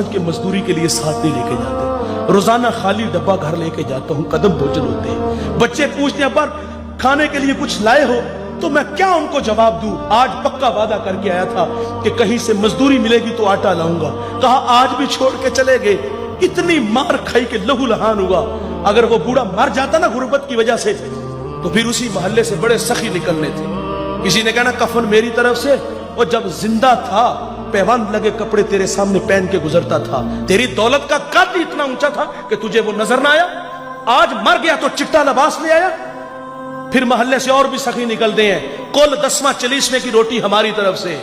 समझ के मजदूरी के लिए साथ नहीं लेके जाते। रोजाना खाली डब्बा घर लेके जाता हूँ, कदम भोजन होते हैं। बच्चे पूछते हैं पर खाने के लिए कुछ लाए हो, तो मैं क्या उनको जवाब दूं। आज पक्का वादा करके आया था कि कहीं से मजदूरी मिलेगी तो आटा लाऊंगा। कहा आज भी छोड़ के चले गए। इतनी मार खाई के लहू लहान हुआ। अगर वो बूढ़ा मर जाता ना गुर्बत की वजह से, तो फिर उसी मोहल्ले से बड़े सखी निकलने थे। किसी ने कहना कफन मेरी तरफ से, और जब जिंदा था पैबंद लगे कपड़े तेरे सामने पहन के गुजरता था। तेरी दौलत का कद इतना ऊंचा था कि तुझे वो नजर ना आया। आज मर गया तो चिट्टा लिबास ले आया। फिर मोहल्ले से और भी सखी निकलते हैं, कुल 10वां 40वें की रोटी हमारी तरफ से।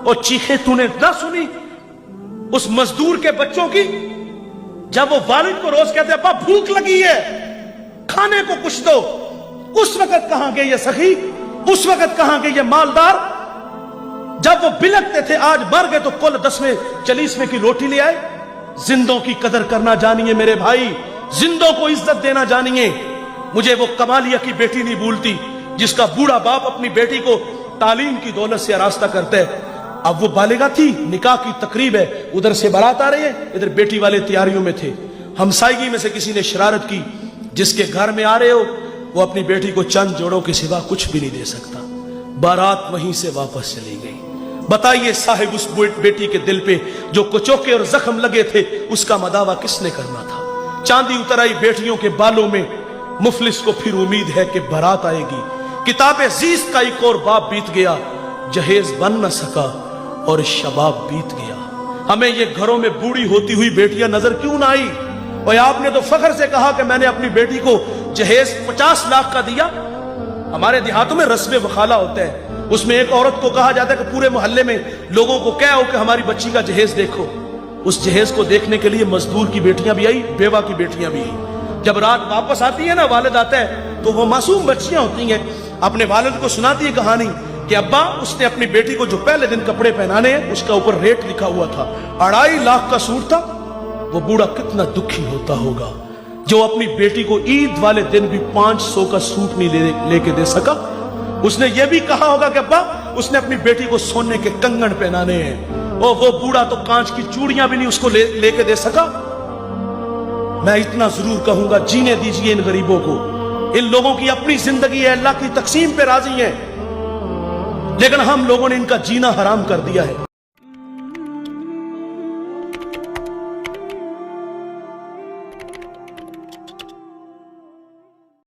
और चीखे तूने ना सुनी उस मजदूर के बच्चों की, जब वो वालिद को रोज कहते अब्बा भूख लगी है, खाने को कुछ दो। उस वक्त कहां गए ये सखी, उस वक्त कहां गए ये मालदार, जब वो बिलकते थे। आज मर गए तो कुल 10वें 40वें की रोटी ले आए। जिंदों की कदर करना जानिए मेरे भाई, जिंदों को इज्जत देना जानिए। मुझे वो कमालिया की बेटी नहीं भूलती जिसका बूढ़ा बाप अपनी बेटी को तालीम की दौलत से आरास्ता करता है। अब वो बालिगा थी, निकाह की तकरीब है, उधर से बारात आ रही है, इधर बेटी वाले तैयारियों में थे। हमसायगी में से किसी ने शरारत की, जिसके घर में आ रहे हो वो अपनी बेटी को चंद जोड़ों के सिवा कुछ भी नहीं दे सकता। बारात वहीं से वापस चली गई। बताइए साहिब, उस बेटी के दिल पे जो कुचोके और जख्म लगे थे, उसका मदावा किसने करना था। चांदी उतर आई बेटियों के बालों में। मुफलिस को फिर उम्मीद है कि बारात आएगी। किताब अजीज का एक और बाप बीत गया, जहेज बन न सका और शबाब बीत गया। हमें ये घरों में बूढ़ी होती हुई बेटियां नजर क्यों ना आई। और आपने तो फख्र से कहा कि मैंने अपनी बेटी को जहेज 50 लाख का दिया। हमारे देहातों में रस्म वखाला होता है, उसमें एक औरत को कहा जाता है कि पूरे मोहल्ले में लोगों को क्या हो कि हमारी बच्ची का जहेज देखो। उस जहेज को देखने के लिए मजदूर की बेटियां भी आई, बेवा की बेटियां भी आई। जब रात वापस आती है ना, वालिद आता है, तो वो मासूम बच्चियां होती हैं, अपने वालिद को सुनाती है कहानी कि अब्बा उसने अपनी बेटी को जो पहले दिन कपड़े पहनाने हैं उसका ऊपर रेट लिखा हुआ था, 2.5 लाख का सूट था। वो बूढ़ा कितना दुखी होता होगा जो अपनी बेटी को ईद वाले दिन भी 500 का सूट नहीं लेके दे सका। उसने ये भी कहा होगा कि अब्बा उसने अपनी बेटी को सोने के कंगन पहनाने हैं, और वो बूढ़ा तो कांच की चूड़ियां भी नहीं उसको लेके दे सका। मैं इतना जरूर कहूंगा, जीने दीजिए इन गरीबों को। इन लोगों की अपनी जिंदगी है, अल्लाह की तकसीम पे राजी है, लेकिन हम लोगों ने इनका जीना हराम कर दिया है।